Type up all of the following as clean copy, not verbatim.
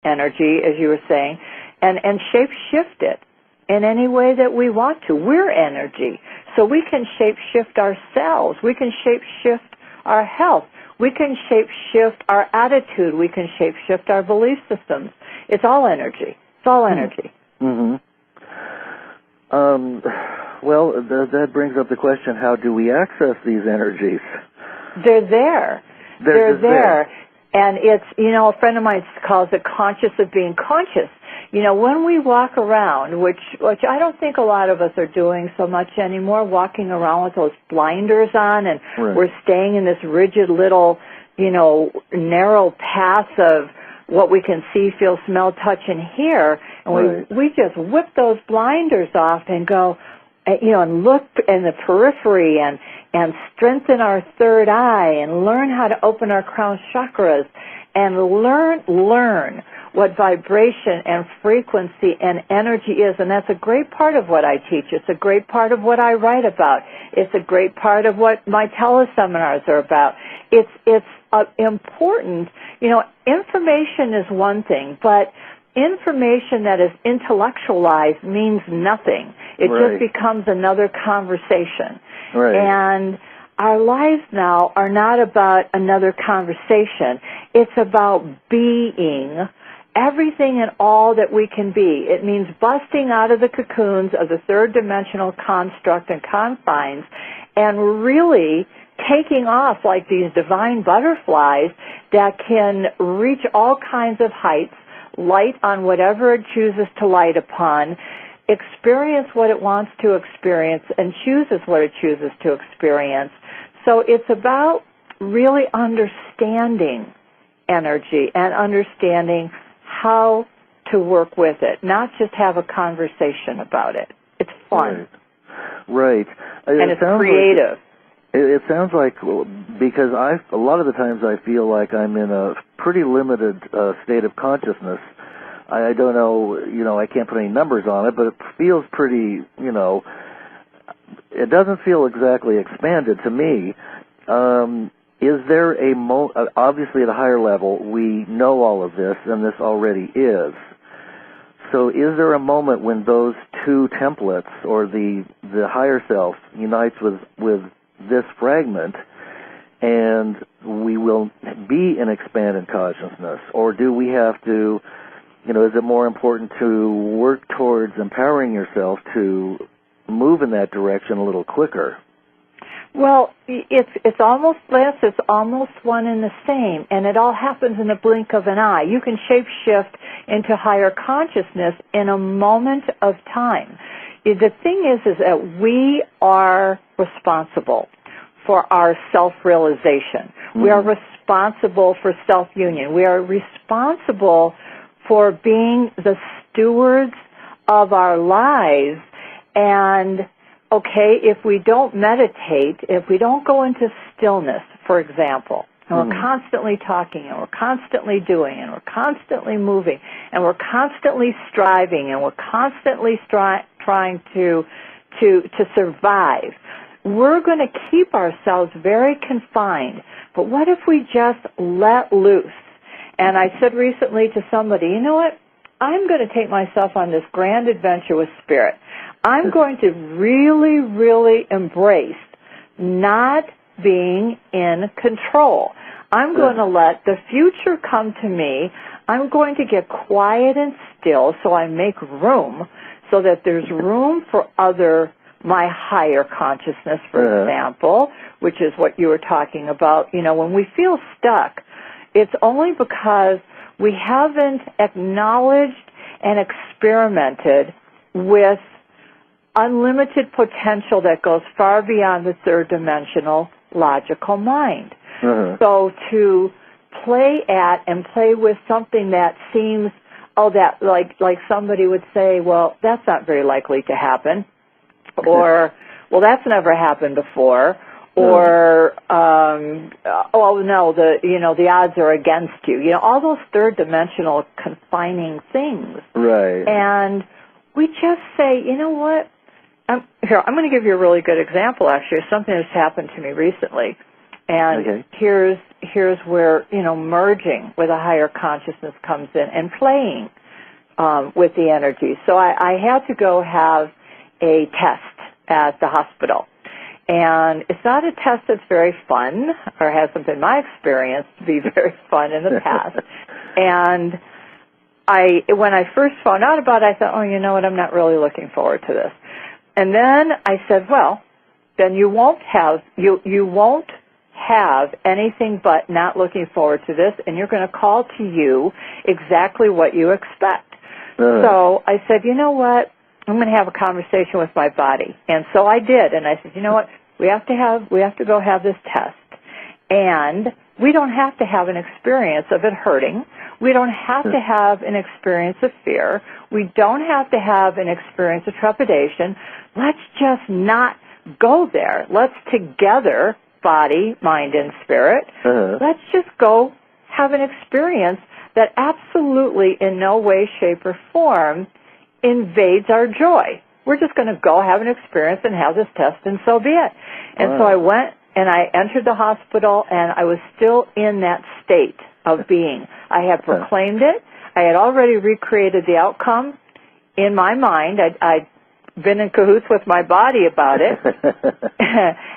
energy, as you were saying, and shape-shift it in any way that we want to. We're energy, so we can shape-shift ourselves. We can shape-shift our health. We can shape-shift our attitude. We can shape-shift our belief systems. It's all energy. It's all energy. Mm-hmm. Well, that brings up the question, how do we access these energies? They're there. They're there. And it's, a friend of mine calls it conscious of being conscious. When we walk around, which I don't think a lot of us are doing so much anymore, walking around with those blinders on, and we're staying in this rigid little, narrow path of what we can see, feel, smell, touch, and hear, and we just whip those blinders off and go, and look in the periphery and strengthen our third eye and learn how to open our crown chakras and learn what vibration and frequency and energy is. And that's a great part of what I teach. It's a great part of what I write about. It's a great part of what my teleseminars are about. It's important. Information is one thing, but information that is intellectualized means nothing. It just becomes another conversation. Right. And our lives now are not about another conversation. It's about being everything and all that we can be. It means busting out of the cocoons of the third-dimensional construct and confines and really taking off like these divine butterflies that can reach all kinds of heights, light on whatever it chooses to light upon, experience what it wants to experience, and chooses what it chooses to experience. So it's about really understanding energy and understanding how to work with it, not just have a conversation about it. It's fun. Right. And it's creative. It sounds like, because a lot of the times I feel like I'm in a pretty limited state of consciousness. I don't know, I can't put any numbers on it, but it feels pretty, it doesn't feel exactly expanded to me. Is there obviously at a higher level, we know all of this, and this already is. So is there a moment when those two templates, or the higher self, unites with this fragment, and we will be in expanded consciousness? Or do we have to, is it more important to work towards empowering yourself to move in that direction a little quicker? Well, it's almost bliss. It's almost one and the same, and it all happens in the blink of an eye. You can shape-shift into higher consciousness in a moment of time. The thing is that we are responsible for our self-realization. Mm-hmm. We are responsible for self-union. We are responsible for being the stewards of our lives. And, okay, if we don't meditate, if we don't go into stillness, for example, and we're constantly talking, and we're constantly doing, and we're constantly moving, and we're constantly striving, and we're constantly trying to survive, we're going to keep ourselves very confined. But what if we just let loose? And I said recently to somebody, you know what? I'm going to take myself on this grand adventure with Spirit. I'm going to really, really embrace not being in control. I'm going to let the future come to me. I'm going to get quiet and still so I make room, so that there's room for my higher consciousness, for example, which is what you were talking about. When we feel stuck, it's only because we haven't acknowledged and experimented with unlimited potential that goes far beyond the third-dimensional logical mind. So to play at and play with something that seems, that like somebody would say, well, that's not very likely to happen, or, well, that's never happened before, or, oh no, the odds are against you. All those third-dimensional confining things. Right. And we just say, you know what? I'm going to give you a really good example, actually, of something that's happened to me recently. And here's where, merging with a higher consciousness comes in and playing with the energy. So I had to go have a test at the hospital. And it's not a test that's very fun, or hasn't been my experience to be very fun in the past. And when I first found out about it, I thought, oh, you know what, I'm not really looking forward to this. And then I said, well, then you won't have anything but not looking forward to this, and you're going to call to you exactly what you expect. So I said, you know what, I'm going to have a conversation with my body. And so I did, and I said, you know what, we have to go have this test. And we don't have to have an experience of it hurting. We don't have to have an experience of fear. We don't have to have an experience of trepidation. Let's just not go there. Let's together, body, mind, and spirit, let's just go have an experience that absolutely in no way, shape, or form invades our joy. We're just going to go have an experience and have this test, and so be it. And so I went and I entered the hospital, and I was still in that state of being. I had proclaimed it. I had already recreated the outcome in my mind. I'd been in cahoots with my body about it.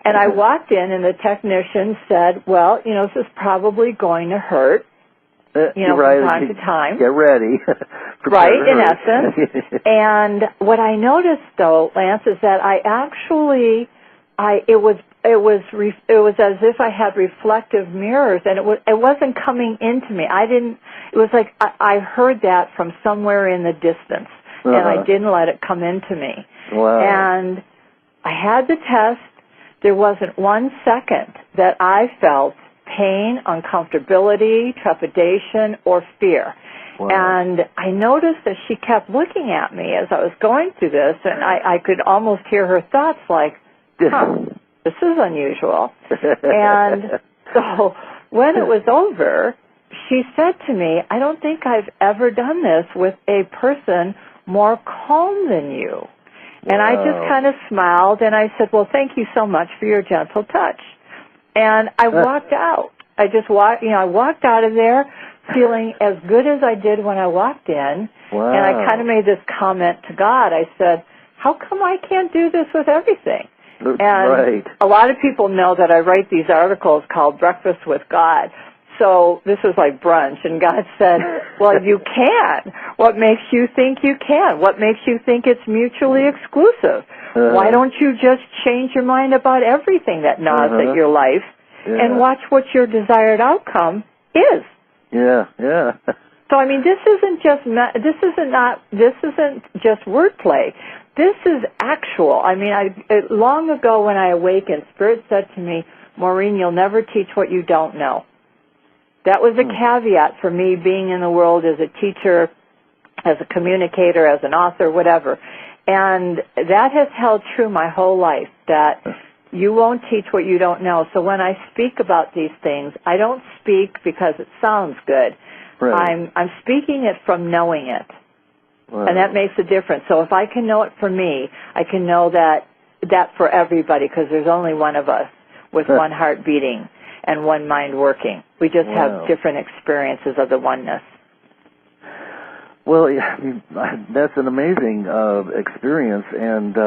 And I walked in, and the technician said, well, this is probably going to hurt. From time to time. Get ready. Right, in essence. And what I noticed, though, Lance, is that it was as if I had reflective mirrors, and it wasn't coming into me. It was like I heard that from somewhere in the distance, and I didn't let it come into me. Wow. And I had the test. There wasn't 1 second that I felt pain, uncomfortability, trepidation, or fear. Wow. And I noticed that she kept looking at me as I was going through this, and I could almost hear her thoughts like, this is unusual. And so when it was over, she said to me, I don't think I've ever done this with a person more calm than you. And I just kind of smiled, and I said, well, thank you so much for your gentle touch. And I walked out. I walked out of there feeling as good as I did when I walked in. Wow. And I kind of made this comment to God. I said, how come I can't do this with everything? And a lot of people know that I write these articles called Breakfast with God. So this was like brunch, and God said, well, you can. What makes you think you can? What makes you think it's mutually exclusive? Why don't you just change your mind about everything that gnaws at your life and watch what your desired outcome is? Yeah. So I mean, this isn't just wordplay. This is actual. I mean, long ago when I awakened, Spirit said to me, Maureen, you'll never teach what you don't know. That was a caveat for me being in the world as a teacher, as a communicator, as an author, whatever. And that has held true my whole life, that you won't teach what you don't know. So when I speak about these things, I don't speak because it sounds good. Right. I'm speaking it from knowing it. Wow. And that makes a difference. So if I can know it for me, I can know that for everybody, because there's only one of us with one heart beating and one mind working. We just have different experiences of the oneness. Well, that's an amazing experience, and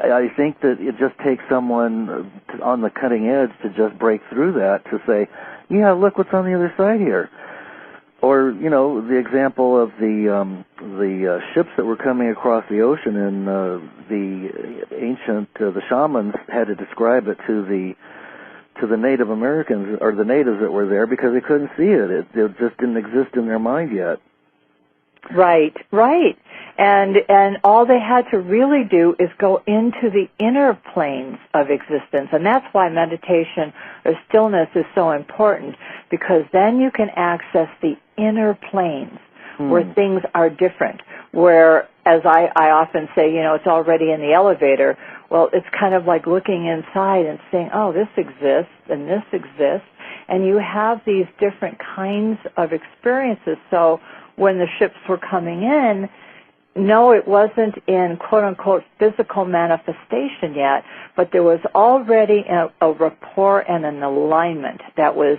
I think that it just takes someone on the cutting edge to just break through that, to say, yeah, look what's on the other side here. Or, the example of the ships that were coming across the ocean, and the shamans had to describe it to the Native Americans, or the natives that were there, because they couldn't see it. It just didn't exist in their mind yet. Right. And all they had to really do is go into the inner planes of existence. And that's why meditation or stillness is so important, because then you can access the inner planes where things are different, where, as I often say, it's already in the elevator. Well, it's kind of like looking inside and saying, oh, this exists and this exists. And you have these different kinds of experiences. So when the ships were coming in, no, it wasn't in quote-unquote physical manifestation yet, but there was already a rapport and an alignment that was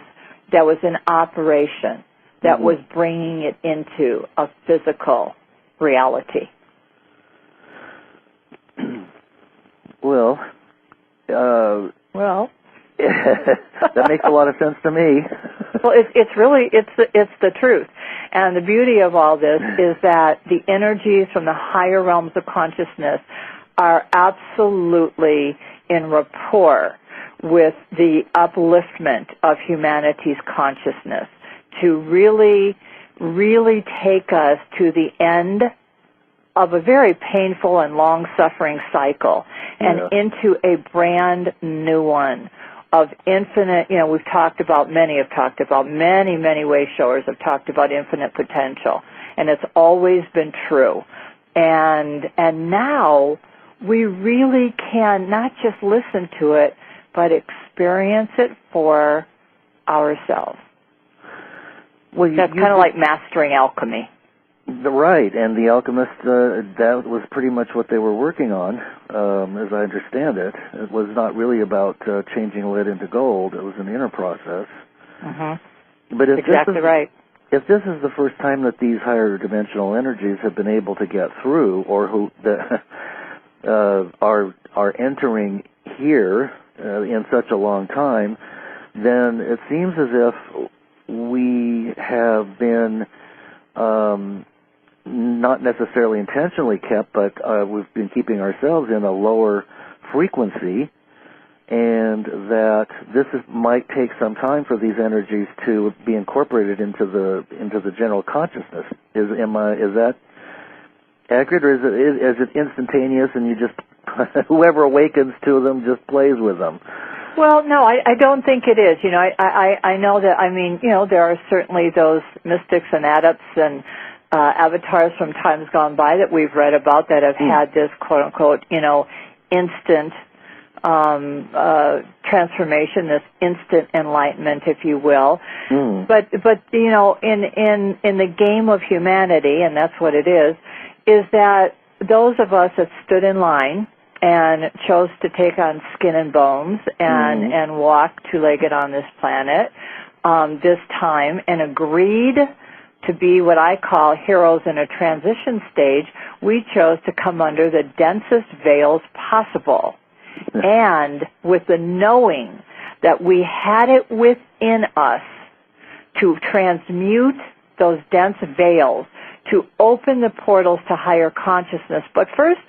in operation, that was bringing it into a physical reality. Well, that makes a lot of sense to me. Well, it's the truth. And the beauty of all this is that the energies from the higher realms of consciousness are absolutely in rapport with the upliftment of humanity's consciousness to really, really take us to the end of a very painful and long-suffering cycle and into a brand new one of infinite, we've talked about, many way showers have talked about infinite potential, and it's always been true. And now we really can not just listen to it, but experience it for ourselves. Well, that's kind of like mastering alchemy. Right, and the alchemists, that was pretty much what they were working on, as I understand it. It was not really about changing lead into gold. It was an inner process. Mm-hmm. But exactly right. If this is the first time that these higher dimensional energies have been able to get through, or who are entering here in such a long time, then it seems as if we have been not necessarily intentionally kept, but we've been keeping ourselves in a lower frequency, and that might take some time for these energies to be incorporated into the general consciousness. Is that accurate, or is it instantaneous and you just whoever awakens to them just plays with them? Well, no, I don't think it is. I know that, there are certainly those mystics and adepts and avatars from times gone by that we've read about that have had this quote-unquote, instant transformation, this instant enlightenment, if you will. But in the game of humanity, and that's what it is that those of us that stood in line and chose to take on skin and bones and walk two-legged on this planet this time and agreed to be what I call heroes in a transition stage, we chose to come under the densest veils possible. And with the knowing that we had it within us to transmute those dense veils, to open the portals to higher consciousness. But first,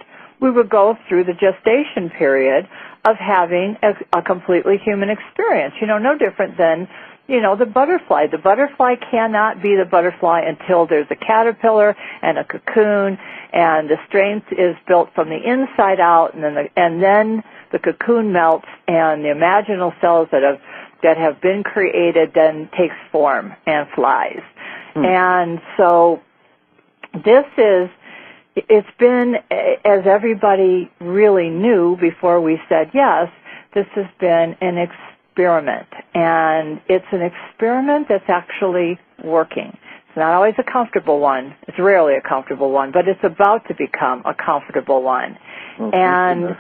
we would go through the gestation period of having a completely human experience, no different than, the butterfly. The butterfly cannot be the butterfly until there's a caterpillar and a cocoon, and the strength is built from the inside out, and then the cocoon melts, and the imaginal cells that have been created then takes form and flies. And so it's been, as everybody really knew before we said yes, this has been an experiment. And it's an experiment that's actually working. It's not always a comfortable one. It's rarely a comfortable one, but it's about to become a comfortable one. And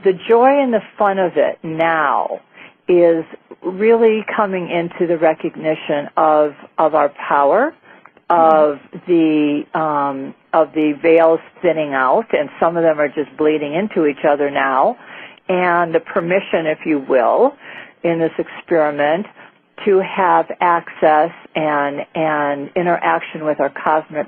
the joy and the fun of it now is really coming into the recognition of our power, of the veils thinning out, and some of them are just bleeding into each other now, and the permission, if you will, in this experiment to have access and interaction with our cosmic